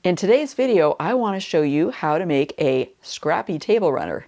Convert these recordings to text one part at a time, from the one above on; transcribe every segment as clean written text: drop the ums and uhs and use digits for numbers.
In today's video, I want to show you how to make a scrappy table runner.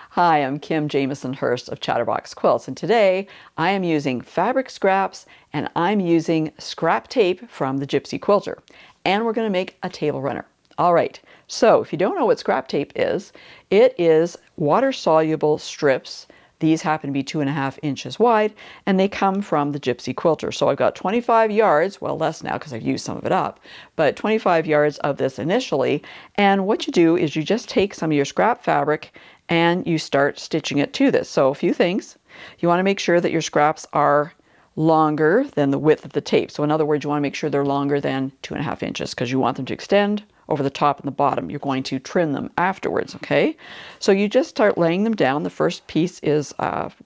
Hi, I'm Kim Jamieson-Hirst of Chatterbox Quilts, and today I am using fabric scraps and I'm using scrap tape from the Gypsy Quilter, and we're going to make a table runner. All right, so if you don't know what scrap tape is, it is water-soluble strips. These happen to be 2.5 inches wide, and they come from the Gypsy Quilter. So I've got 25 yards, well less now because I've used some of it up, but 25 yards of this initially. And what you do is you just take some of your scrap fabric and you start stitching it to this. So a few things. You want to make sure that your scraps are longer than the width of the tape. So in other words, you want to make sure they're longer than 2.5 inches because you want them to extend over the top and the bottom. You're going to trim them afterwards, okay? So you just start laying them down. The first piece is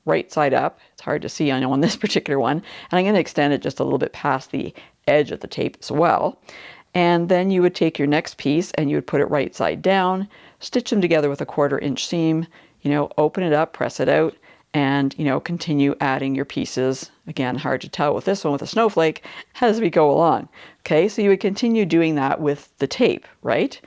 right side up. It's hard to see, I know, on this particular one. And I'm going to extend it just a little bit past the edge of the tape as well. And then you would take your next piece and you would put it right side down, stitch them together with a 1/4 inch seam, open it up, press it out, and continue adding your pieces. Again, hard to tell with this one with a snowflake as we go along. Okay, so you would continue doing that with the tape, right?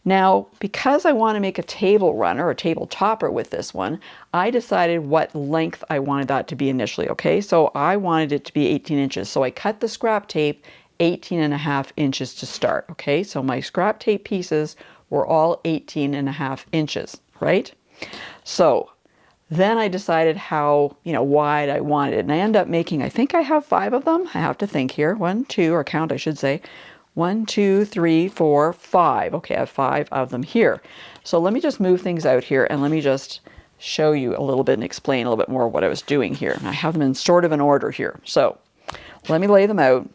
Now, because I want to make a table runner or table topper with this one, I decided what length I wanted that to be initially, okay? So I wanted it to be 18 inches. So I cut the scrap tape 18.5 inches to start, okay? So my scrap tape pieces were all 18.5 inches, right? So then I decided how, wide I wanted it. And I end up making, I think I have 5 of them. I have to think here. 1, 2, or count, I should say. 1, 2, 3, 4, 5. Okay, I have 5 of them here. So let me just move things out here and let me just show you a little bit and explain a little bit more what I was doing here. And I have them in sort of an order here. So let me lay them out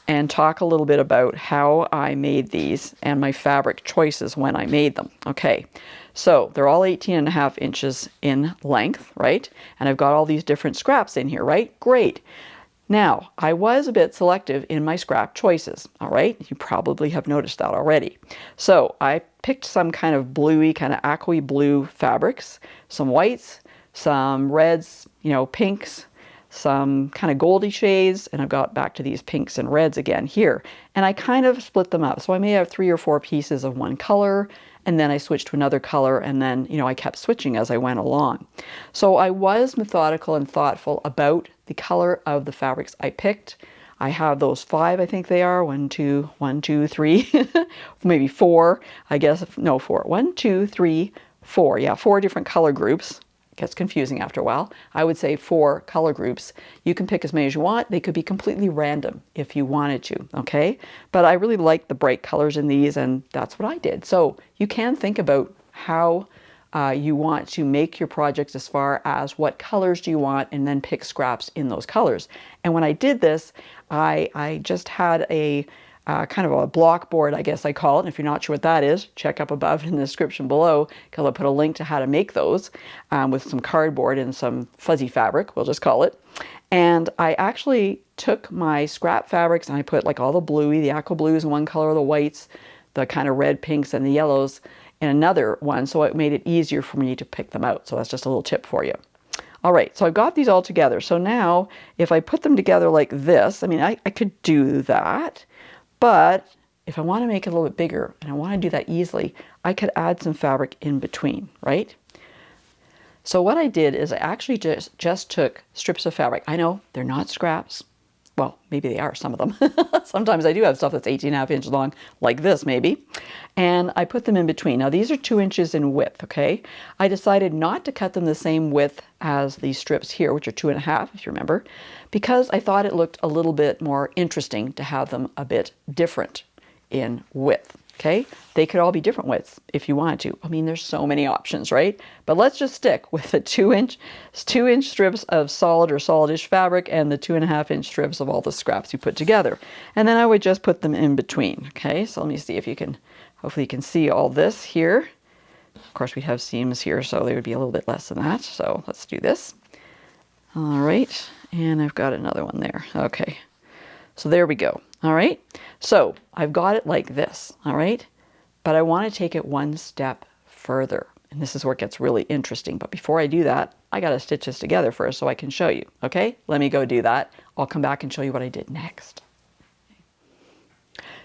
and talk a little bit about how I made these and my fabric choices when I made them. Okay, so they're all 18.5 inches in length, right? And I've got all these different scraps in here, right? Great. Now, I was a bit selective in my scrap choices, all right? You probably have noticed that already. So I picked some kind of bluey, kind of aqua blue fabrics, some whites, some reds, pinks, some kind of goldy shades, and I've got back to these pinks and reds again here. And I kind of split them up. So I may have 3 or 4 pieces of one color, and then I switched to another color, and then, I kept switching as I went along. So I was methodical and thoughtful about the color of the fabrics I picked. I have those 5, I think they are. 1, 2, 3, maybe 4, I guess. No, 4. 1, 2, 3, 4. Yeah, 4 different color groups. Gets confusing after a while. I would say 4 color groups. You can pick as many as you want. They could be completely random if you wanted to, okay? But I really like the bright colors in these, and that's what I did. So you can think about how you want to make your projects as far as what colors do you want, and then pick scraps in those colors. And when I did this, I just had a kind of a block board, I guess I call it. And if you're not sure what that is, check up above in the description below, because I'll put a link to how to make those with some cardboard and some fuzzy fabric, we'll just call it. And I actually took my scrap fabrics and I put like all the bluey, the aqua blues in one color, the whites, the kind of red pinks and the yellows in another one. So it made it easier for me to pick them out. So that's just a little tip for you. All right, so I've got these all together. So now if I put them together like this, I mean, I could do that. But if I want to make it a little bit bigger and I want to do that easily, I could add some fabric in between, right? So what I did is I actually just took strips of fabric. I know they're not scraps. Well, maybe they are, some of them. Sometimes I do have stuff that's 18.5 inches long, like this maybe. And I put them in between. Now these are 2 inches in width, okay? I decided not to cut them the same width as these strips here, which are 2.5, if you remember, because I thought it looked a little bit more interesting to have them a bit different in width, okay? They could all be different widths if you wanted to. I mean, there's so many options, right? But let's just stick with the 2-inch strips of solid or solidish fabric and the 2.5-inch strips of all the scraps you put together. And then I would just put them in between, okay? So let me see if you can, hopefully you can see all this here. Of course, we have seams here, so they would be a little bit less than that. So let's do this. All right, and I've got another one there. Okay, so there we go. All right, so I've got it like this, all right? But I want to take it one step further. And this is where it gets really interesting. But before I do that, I got to stitch this together first so I can show you, okay? Let me go do that. I'll come back and show you what I did next.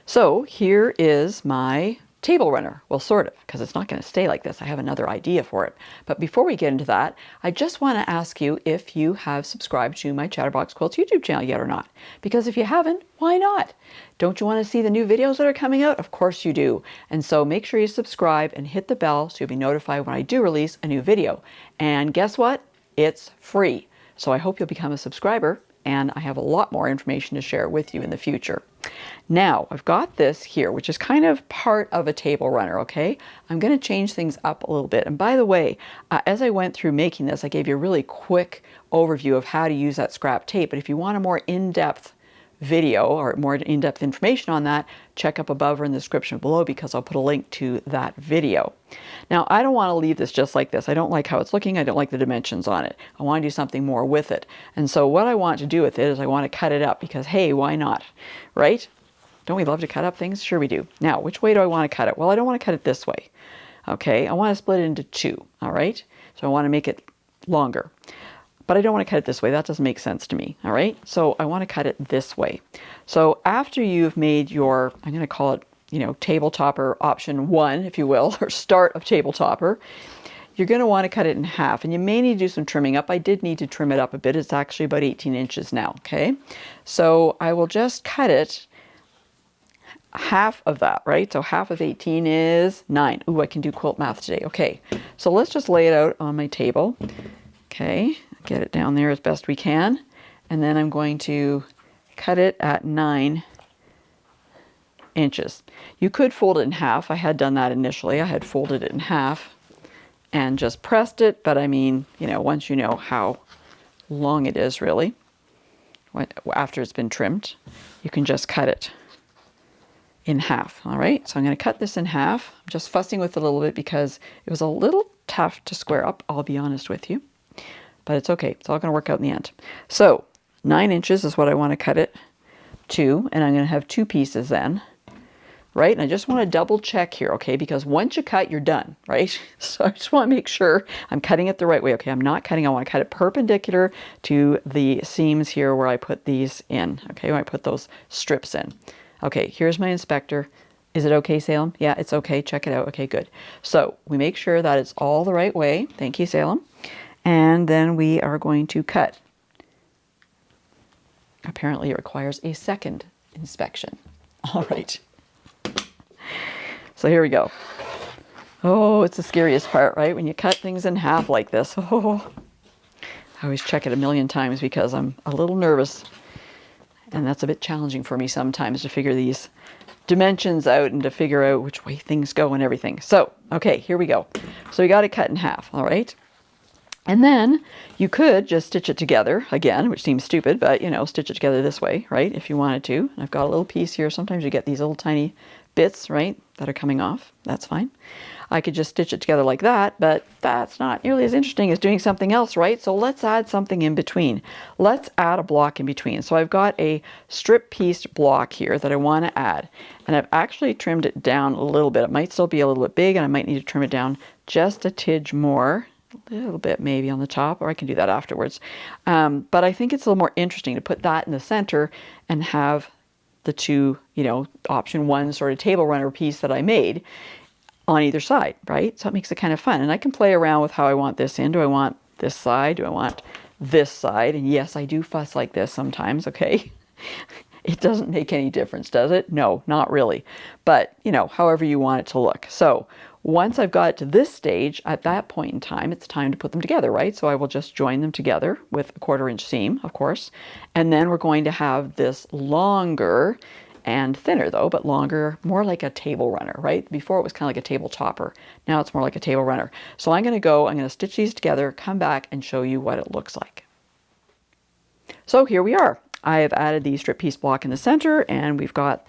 So here is my table runner. Well, sort of, because it's not going to stay like this. I have another idea for it. But before we get into that, I just want to ask you if you have subscribed to my Chatterbox Quilts YouTube channel yet or not. Because if you haven't, why not? Don't you want to see the new videos that are coming out? Of course you do. And so make sure you subscribe and hit the bell so you'll be notified when I do release a new video. And guess what? It's free. So I hope you'll become a subscriber, and I have a lot more information to share with you in the future. Now, I've got this here, which is kind of part of a table runner, okay? I'm going to change things up a little bit. And by the way, as I went through making this, I gave you a really quick overview of how to use that scrap tape. But if you want a more in-depth video or more in-depth information on that, check up above or in the description below, because I'll put a link to that video. Now, I don't want to leave this just like this. I don't like how it's looking. I don't like the dimensions on it. I want to do something more with it. And so what I want to do with it is I want to cut it up, because hey, why not, right? Don't we love to cut up things? Sure we do. Now, which way do I want to cut it? Well, I don't want to cut it this way. Okay, I want to split it into two, all right? So I want to make it longer. But I don't want to cut it this way. That doesn't make sense to me, all right? So I want to cut it this way. So after you've made your, I'm going to call it, table topper option 1, if you will, or start of table topper, you're going to want to cut it in half. And you may need to do some trimming up. I did need to trim it up a bit. It's actually about 18 inches now, okay? So I will just cut it half of that, right? So half of 18 is 9. Ooh, I can do quilt math today. Okay, so let's just lay it out on my table. Okay, get it down there as best we can. And then I'm going to cut it at 9 inches. You could fold it in half. I had done that initially. I had folded it in half and just pressed it. But I mean, once you know how long it is really, after it's been trimmed, you can just cut it in half. All right, so I'm going to cut this in half. I'm just fussing with it a little bit because it was a little tough to square up, I'll be honest with you. But it's okay. It's all going to work out in the end. So 9 inches is what I want to cut it to, and I'm going to have 2 pieces then, right? And I just want to double check here, okay? Because once you cut, you're done, right? So I just want to make sure I'm cutting it the right way. Okay, I'm not cutting. I want to cut it perpendicular to the seams here where I put these in, okay? When I put those strips in. Okay, here's my inspector. Is it okay, Salem? Yeah, it's okay. Check it out. Okay, good. So we make sure that it's all the right way. Thank you, Salem. And then we are going to cut. Apparently it requires a second inspection. All right. So here we go. Oh, it's the scariest part, right? When you cut things in half like this. Oh, I always check it a million times because I'm a little nervous. And that's a bit challenging for me sometimes to figure these dimensions out and to figure out which way things go and everything. So, okay, here we go. So we got it cut in half, all right? And then you could just stitch it together again, which seems stupid, but stitch it together this way, right? If you wanted to. And I've got a little piece here. Sometimes you get these little tiny bits, right, that are coming off. That's fine. I could just stitch it together like that, but that's not nearly as interesting as doing something else, right? So let's add something in between. Let's add a block in between. So I've got a strip piece block here that I want to add. And I've actually trimmed it down a little bit. It might still be a little bit big, and I might need to trim it down just a tidge more. A little bit maybe on the top, or I can do that afterwards. But I think it's a little more interesting to put that in the center and have the two, option 1 sort of table runner piece that I made on either side, right? So it makes it kind of fun. And I can play around with how I want this in. Do I want this side? Do I want this side? And yes, I do fuss like this sometimes, okay? It doesn't make any difference, does it? No, not really. But, however you want it to look. So once I've got it to this stage, at that point in time, it's time to put them together, right? So I will just join them together with a 1/4 inch seam, of course. And then we're going to have this longer and thinner though, but longer, more like a table runner, right? Before it was kind of like a table topper. Now it's more like a table runner. So I'm going to stitch these together, come back and show you what it looks like. So here we are. I have added the strip piece block in the center, and we've got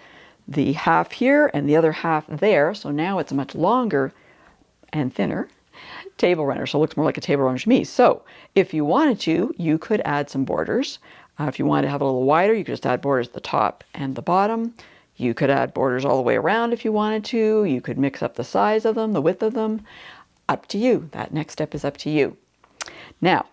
the half here and the other half there. So now it's a much longer and thinner table runner. So it looks more like a table runner to me. So if you wanted to, you could add some borders. If you wanted to have it a little wider, you could just add borders at the top and the bottom. You could add borders all the way around if you wanted to. You could mix up the size of them, the width of them. Up to you. That next step is up to you. Now,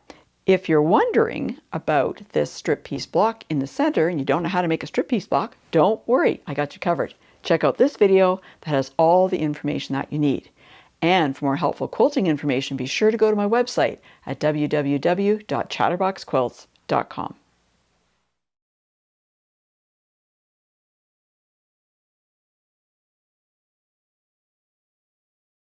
if you're wondering about this strip piece block in the center and you don't know how to make a strip piece block, don't worry, I got you covered. Check out this video that has all the information that you need. And for more helpful quilting information, be sure to go to my website at www.chatterboxquilts.com.